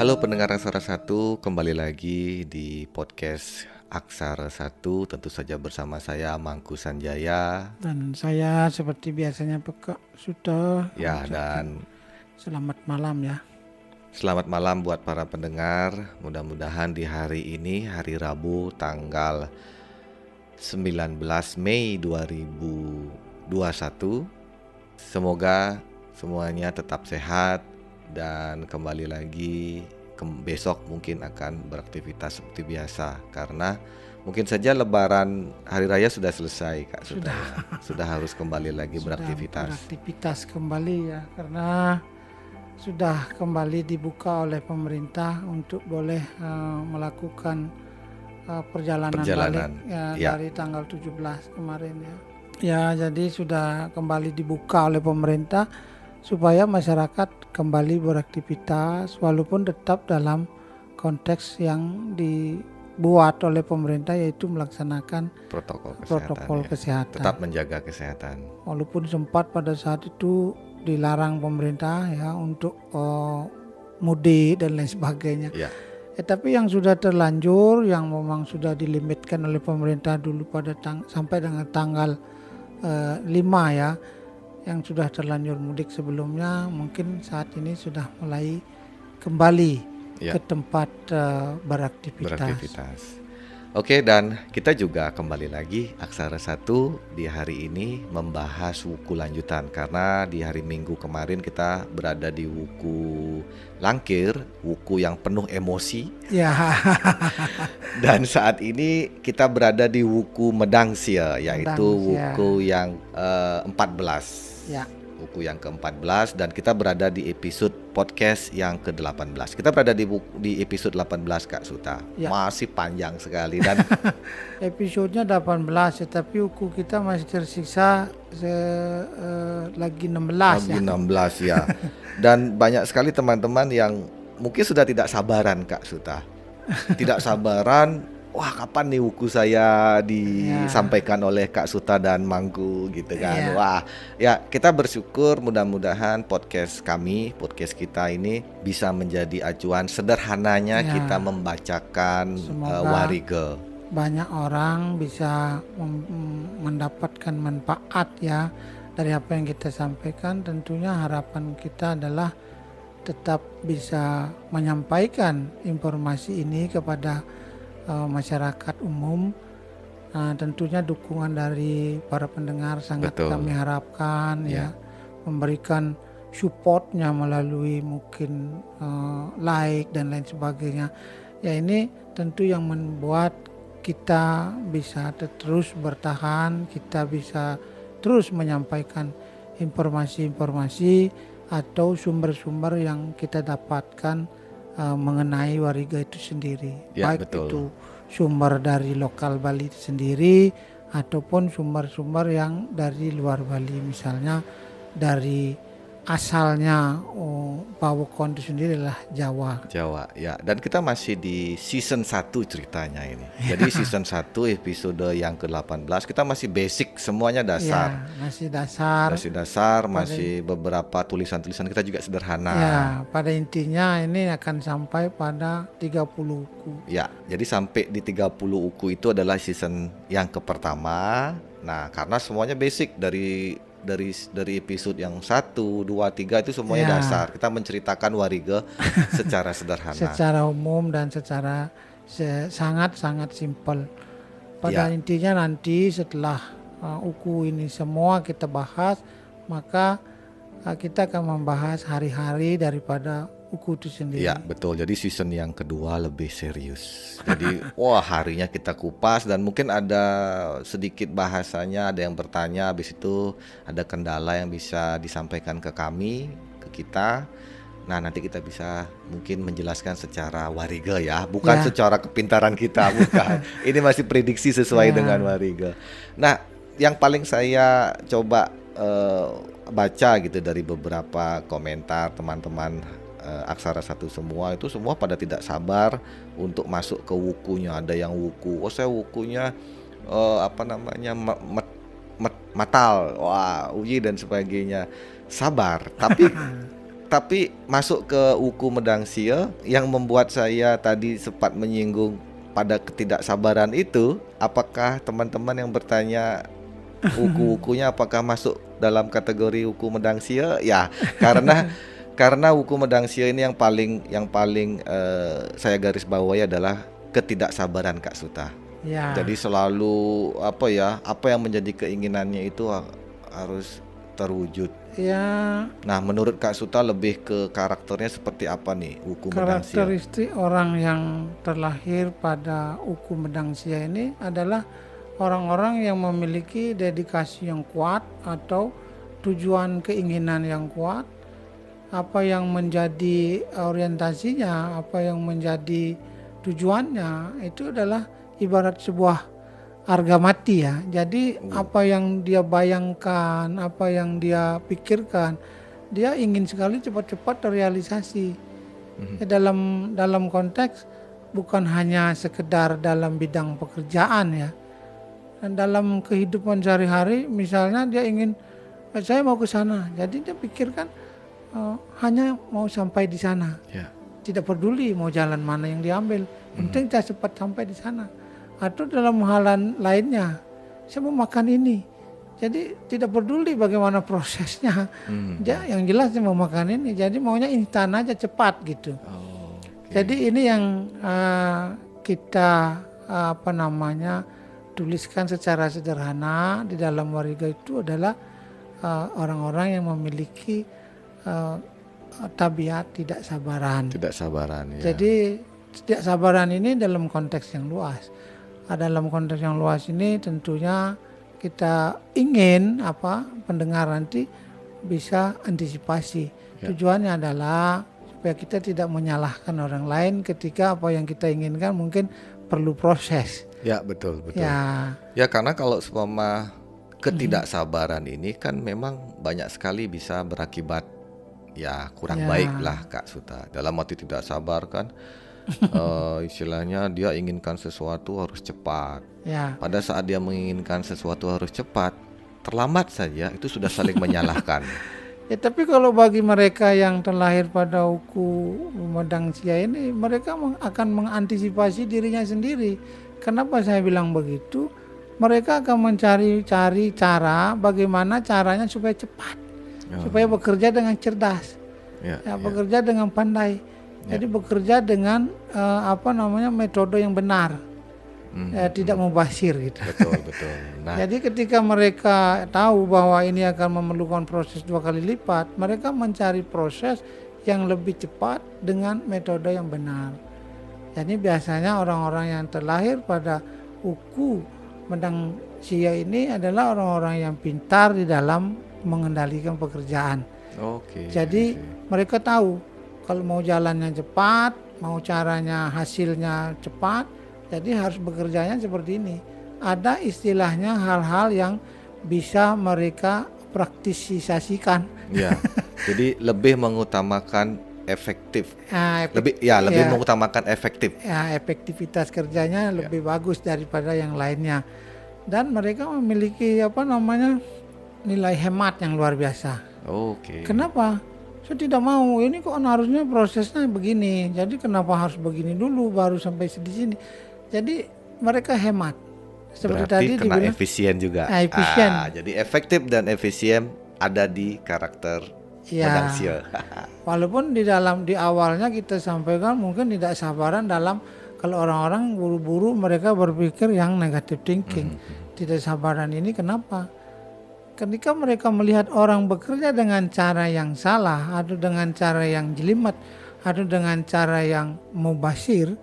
Halo pendengar Aksara Satu, kembali lagi di podcast Aksara Satu, tentu saja bersama saya Mangku Sanjaya. Dan saya seperti biasanya Kak sudah Ya, mengucapkan dan selamat malam ya. selamat malam buat para pendengar. Mudah-mudahan di hari ini, hari Rabu tanggal 19 Mei 2021, semoga semuanya tetap sehat dan kembali lagi besok mungkin akan beraktivitas seperti biasa, karena mungkin saja Lebaran Hari Raya sudah selesai, Kak. Sudah harus kembali lagi beraktivitas. Beraktivitas kembali ya, karena sudah kembali dibuka oleh pemerintah untuk boleh melakukan perjalanan balik ya. Dari tanggal 17 kemarin ya. Ya, jadi sudah kembali dibuka oleh pemerintah supaya masyarakat kembali beraktivitas walaupun tetap dalam konteks yang dibuat oleh pemerintah, yaitu melaksanakan protokol kesehatan. Tetap menjaga kesehatan. Walaupun sempat pada saat itu dilarang pemerintah ya untuk mudik dan lain sebagainya. Ya. Tapi yang sudah terlanjur, yang memang sudah dilimitkan oleh pemerintah dulu pada sampai dengan tanggal 5 ya, yang sudah terlanjur mudik sebelumnya, mungkin saat ini sudah mulai kembali ke tempat beraktivitas. Oke, dan kita juga kembali lagi Aksara Satu di hari ini membahas wuku lanjutan, karena di hari Minggu kemarin kita berada di wuku Langkir, wuku yang penuh emosi. Ya. Dan saat ini kita berada di wuku Medangsia, yaitu wuku yang 14. Ya. Wuku yang ke-14, dan kita berada di episode podcast yang ke-18. Kita berada di episode 18, Kak Suta. Ya. Masih panjang sekali dan episodenya 18, tetapi wuku kita masih tersisa lagi 16 lagi 16 ya. Dan banyak sekali teman-teman yang mungkin sudah tidak sabaran, Kak Suta. Tidak sabaran, wah kapan nih wuku saya disampaikan oleh Kak Suta dan Mangku gitu kan. Wah ya, kita bersyukur mudah-mudahan podcast kita ini bisa menjadi acuan sederhananya kita membacakan warige. Banyak orang bisa mendapatkan manfaat ya dari apa yang kita sampaikan. Tentunya harapan kita adalah tetap bisa menyampaikan informasi ini kepada masyarakat umum. Tentunya dukungan dari para pendengar sangat kami harapkan ya, memberikan supportnya melalui mungkin like dan lain sebagainya. Ya, ini tentu yang membuat kita bisa terus bertahan, kita bisa terus menyampaikan informasi-informasi atau sumber-sumber yang kita dapatkan mengenai warige itu sendiri. Ya, baik betul. Itu sumber dari lokal Bali itu sendiri ataupun sumber-sumber yang dari luar Bali, misalnya dari asalnya Pawukon itu sendiri adalah Jawa ya. Dan kita masih di season 1 ceritanya ini. Jadi season 1 episode yang ke-18 kita masih basic, semuanya dasar. Ya, masih dasar. Masih beberapa tulisan-tulisan kita juga sederhana. Ya, pada intinya ini akan sampai pada 30 uku. Ya, jadi sampai di 30 uku itu adalah season yang pertama. Nah, karena semuanya basic dari episode yang 1, 2, 3 itu semuanya dasar. Kita menceritakan warige secara sederhana. Secara umum dan secara sangat-sangat simpel. Pada intinya nanti setelah uku ini semua kita bahas, maka kita akan membahas hari-hari daripada uku itu sendiri. Ya, betul. Jadi season yang kedua lebih serius. Jadi harinya kita kupas, dan mungkin ada sedikit bahasanya, ada yang bertanya, habis itu ada kendala yang bisa disampaikan ke kami, ke kita. Nah, nanti kita bisa mungkin menjelaskan secara warige ya, bukan secara kepintaran kita, bukan. Ini masih prediksi sesuai dengan warige. Nah, yang paling saya coba baca gitu dari beberapa komentar teman-teman Aksara Satu semua, itu semua pada tidak sabar untuk masuk ke wukunya. Ada yang wuku, saya wukunya matal, uji dan sebagainya. Sabar, tapi masuk ke Uku Medangsia yang membuat saya tadi sempat menyinggung pada ketidaksabaran itu. Apakah teman-teman yang bertanya Uku-ukunya apakah masuk dalam kategori Uku Medangsia? Ya, karena Uku Medangsia ini yang paling saya garis bawahi adalah ketidaksabaran Kak Suta. Ya. Jadi selalu apa yang menjadi keinginannya itu harus terwujud. Ya. Nah, menurut Kak Suta lebih ke karakternya seperti apa nih Uku Medangsia? Karakteristik orang yang terlahir pada Uku Medangsia ini adalah orang-orang yang memiliki dedikasi yang kuat atau tujuan keinginan yang kuat. Apa yang menjadi orientasinya, apa yang menjadi tujuannya itu adalah ibarat sebuah harga mati ya. Jadi apa yang dia bayangkan, apa yang dia pikirkan, dia ingin sekali cepat-cepat terrealisasi. Dalam konteks bukan hanya sekedar dalam bidang pekerjaan ya. Dan dalam kehidupan sehari-hari misalnya dia ingin saya mau ke sana. Jadi dia pikirkan hanya mau sampai di sana. Ya. Tidak peduli mau jalan mana yang diambil. Yang penting saya cepat sampai di sana. Atau dalam hal lainnya, saya mau makan ini. Jadi tidak peduli bagaimana prosesnya. Yang jelas saya mau makan ini. Jadi maunya instan aja, cepat gitu. Jadi ini yang kita tuliskan secara sederhana di dalam Wariga itu adalah orang-orang yang memiliki tabiat tidak sabaran. Tidak sabaran ya. Jadi tidak sabaran ini dalam konteks yang luas. Dalam konteks yang luas ini tentunya kita ingin pendengar nanti bisa antisipasi. Ya. Tujuannya adalah supaya kita tidak menyalahkan orang lain ketika apa yang kita inginkan mungkin perlu proses. Ya, betul. Ya, karena kalau seumpama ketidaksabaran ini kan memang banyak sekali bisa berakibat ya kurang baik lah Kak Suta. Dalam arti tidak sabar kan istilahnya dia inginkan sesuatu harus cepat. Ya. Pada saat dia menginginkan sesuatu harus cepat, terlambat saja itu sudah saling menyalahkan. Ya, tapi kalau bagi mereka yang terlahir pada Uku Medangsia ini, mereka akan mengantisipasi dirinya sendiri. Kenapa saya bilang begitu? Mereka akan mencari cara bagaimana caranya supaya cepat, supaya bekerja dengan cerdas, bekerja dengan pandai. Jadi bekerja dengan metode yang benar, tidak mubazir gitu. Betul. Nah, jadi ketika mereka tahu bahwa ini akan memerlukan proses 2 kali lipat, mereka mencari proses yang lebih cepat dengan metode yang benar. Jadi biasanya orang-orang yang terlahir pada Uku Medangsia ini adalah orang-orang yang pintar di dalam mengendalikan pekerjaan. Jadi mereka tahu kalau mau jalannya cepat, mau caranya hasilnya cepat, jadi harus bekerjanya seperti ini. Ada istilahnya hal-hal yang bisa mereka praktisisasikan. Ya, jadi lebih mengutamakan efektif. Lebih mengutamakan efektif. Ya, efektivitas kerjanya lebih bagus daripada yang lainnya. Dan mereka memiliki nilai hemat yang luar biasa. Kenapa? Saya tidak mau, ini kok harusnya prosesnya begini. Jadi kenapa harus begini dulu baru sampai di sini. Jadi mereka hemat. Seperti berarti tadi kena efisien juga. Efisien. Jadi efektif dan efisien ada di karakter Medangsia. Walaupun di awalnya kita sampaikan mungkin tidak sabaran dalam kalau orang-orang buru-buru mereka berpikir yang negative thinking. Tidak sabaran ini kenapa? Ketika mereka melihat orang bekerja dengan cara yang salah atau dengan cara yang jelimet atau dengan cara yang mubazir,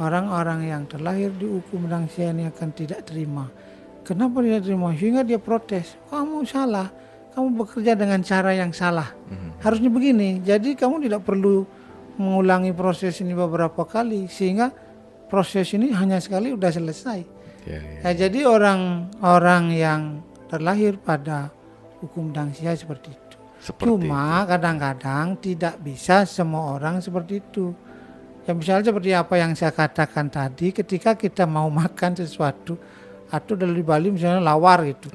orang-orang yang terlahir di Uku Medangsia ini akan tidak terima. Kenapa tidak terima? Sehingga dia protes. Kamu salah. Kamu bekerja dengan cara yang salah. Harusnya begini. Jadi kamu tidak perlu mengulangi proses ini beberapa kali sehingga proses ini hanya sekali udah selesai. Jadi orang-orang yang terlahir pada Uku Medangsia seperti itu. Cuma kadang-kadang tidak bisa semua orang seperti itu. Ya misalnya seperti apa yang saya katakan tadi, ketika kita mau makan sesuatu atau dari Bali misalnya lawar gitu.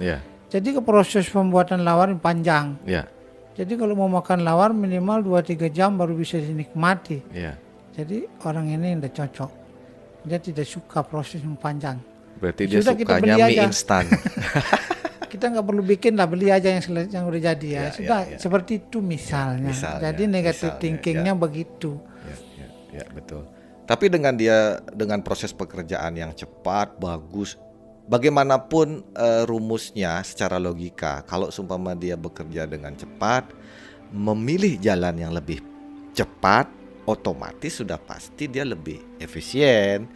Jadi ke proses pembuatan lawar yang panjang. Jadi kalau mau makan lawar minimal 2-3 jam baru bisa dinikmati. Iya. Jadi orang ini tidak cocok. Dia tidak suka proses yang panjang. Berarti dia Sudah kita sukanya beli mie aja. instan. Kita nggak perlu bikin lah, beli aja yang udah jadi ya. Ya, Sudah ya. seperti itu misalnya. Jadi negatif thinkingnya begitu. Ya, betul. Tapi dengan proses pekerjaan yang cepat, bagus, bagaimanapun rumusnya secara logika, kalau seumpama dia bekerja dengan cepat, memilih jalan yang lebih cepat, otomatis sudah pasti dia lebih efisien.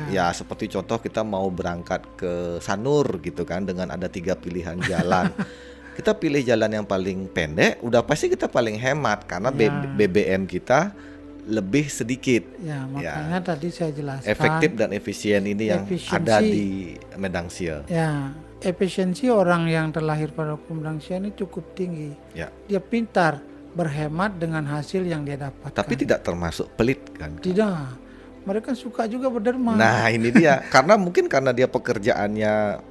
Ya seperti contoh kita mau berangkat ke Sanur gitu kan, dengan ada 3 pilihan jalan. Kita pilih jalan yang paling pendek, udah pasti kita paling hemat karena BBM kita lebih sedikit. Ya, makanya tadi saya jelaskan. Efektif dan efisien ini yang ada di Medang Sial. Ya, efisiensi orang yang terlahir pada hukum Medang Sial ini cukup tinggi. Ya. Dia pintar berhemat dengan hasil yang dia dapatkan. Tapi tidak termasuk pelit kan? Tidak. Mereka suka juga berderma. Nah, ini dia. Karena dia pekerjaannya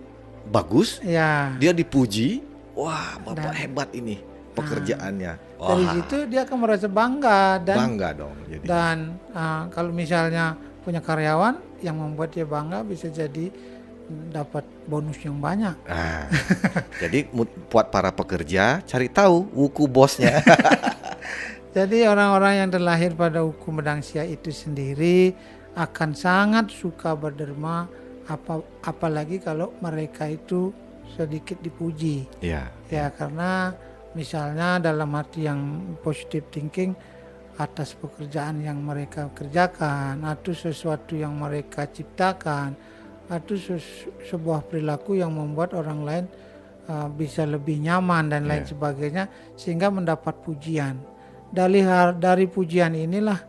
bagus. Ya. Dia dipuji. Wah, Bapak hebat ini pekerjaannya. Dari situ dia akan merasa bangga bangga dong. Jadi. Dan kalau misalnya punya karyawan yang membuat dia bangga, bisa jadi dapat bonus yang banyak. Jadi buat para pekerja cari tahu wuku bosnya. Jadi orang-orang yang terlahir pada hukum Medang Sial itu sendiri akan sangat suka berderma, apalagi kalau mereka itu sedikit dipuji. Ya, karena misalnya dalam arti yang positive thinking atas pekerjaan yang mereka kerjakan, atau sesuatu yang mereka ciptakan, atau sebuah perilaku yang membuat orang lain bisa lebih nyaman dan lain sebagainya, sehingga mendapat pujian. Dari pujian inilah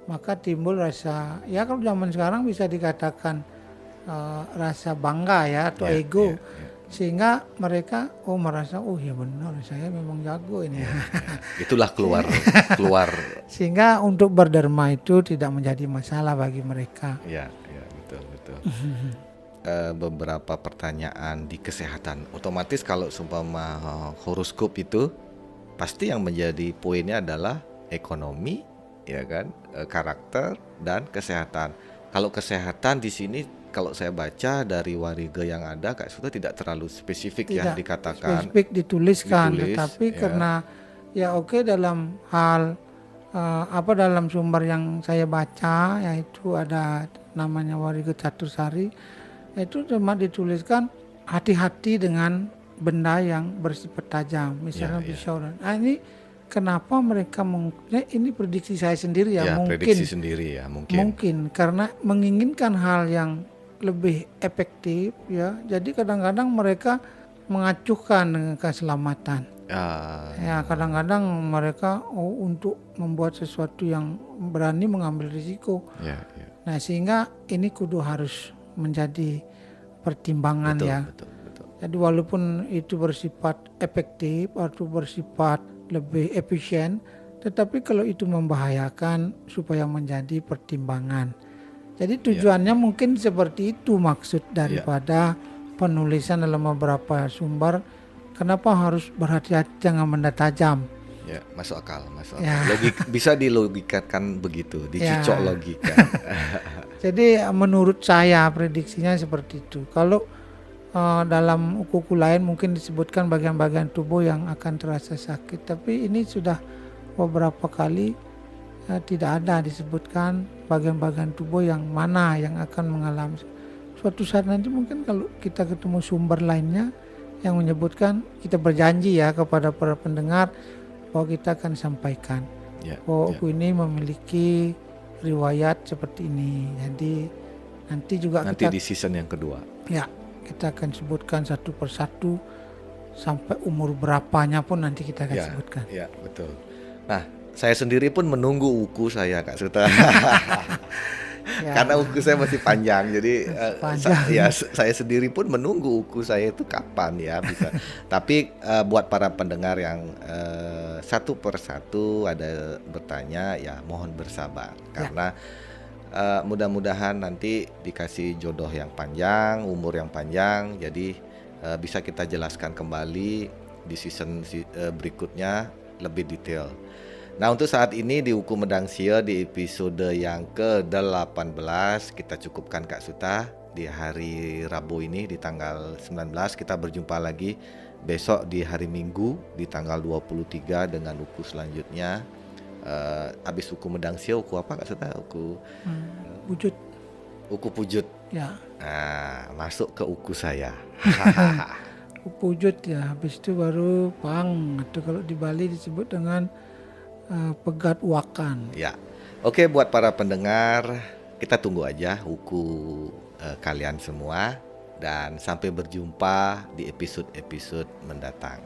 maka timbul rasa, ya kalau zaman sekarang bisa dikatakan rasa bangga ya, atau ego. Sehingga mereka merasa ya benar, saya memang jago ini. Itulah keluar. Sehingga untuk berderma itu tidak menjadi masalah bagi mereka. Ya, betul. Beberapa pertanyaan di kesehatan. Otomatis kalau seumpama horoskop itu pasti yang menjadi poinnya adalah ekonomi, ya kan, karakter dan kesehatan. Kalau kesehatan di sini, kalau saya baca dari warige yang ada, Kak Suta tidak terlalu spesifik ya dikatakan. Spesifik dituliskan, tetapi karena dalam hal dalam sumber yang saya baca, yaitu ada namanya warige Catursari, itu cuma dituliskan hati-hati dengan benda yang bersifat tajam, misalnya pisau. Nah, ini kenapa mereka ini prediksi saya sendiri mungkin. Prediksi sendiri mungkin karena menginginkan hal yang lebih efektif ya. Jadi kadang-kadang mereka mengacuhkan dengan keselamatan. Kadang-kadang mereka untuk membuat sesuatu yang berani mengambil risiko. Nah, sehingga ini kudu harus menjadi pertimbangan. Betul. Jadi walaupun itu bersifat efektif atau bersifat lebih efisien, tetapi kalau itu membahayakan supaya menjadi pertimbangan. Jadi tujuannya mungkin seperti itu maksud daripada penulisan dalam beberapa sumber. Kenapa harus berhati-hati jangan benda tajam? Ya, masuk akal. Bisa dilogikakan begitu, dicocok logika. Jadi menurut saya prediksinya seperti itu. Kalau dalam kuku lain mungkin disebutkan bagian-bagian tubuh yang akan terasa sakit, tapi ini sudah beberapa kali tidak ada disebutkan bagian-bagian tubuh yang mana yang akan mengalami. Suatu saat nanti mungkin kalau kita ketemu sumber lainnya yang menyebutkan, kita berjanji kepada para pendengar bahwa kita akan sampaikan bahwa ini memiliki riwayat seperti ini. Jadi nanti juga di season yang kedua. Kita akan sebutkan satu persatu sampai umur berapanya pun nanti kita akan sebutkan. Ya, betul. Nah, saya sendiri pun menunggu wuku saya, Kak Suta. Karena wuku saya masih panjang, jadi saya sendiri pun menunggu wuku saya itu kapan ya bisa. Tapi buat para pendengar yang satu persatu ada bertanya, mohon bersabar karena mudah-mudahan nanti dikasih jodoh yang panjang, umur yang panjang, jadi bisa kita jelaskan kembali di season berikutnya lebih detail. Nah, untuk saat ini di Uku Medang Sia di episode yang ke-18 kita cukupkan Kak Suta. Di hari Rabu ini di tanggal 19 kita berjumpa lagi besok di hari Minggu di tanggal 23 dengan uku selanjutnya. Habis Uku Medang Sia, uku apa Kak Suta? Wujud. Uku Pujut. Ya. Nah, masuk ke uku saya. Wujud ya. Habis itu baru pang. Atau kalau di Bali disebut dengan pegat wakan. Ya, oke, buat para pendengar, kita tunggu aja uku kalian semua dan sampai berjumpa di episode-episode mendatang.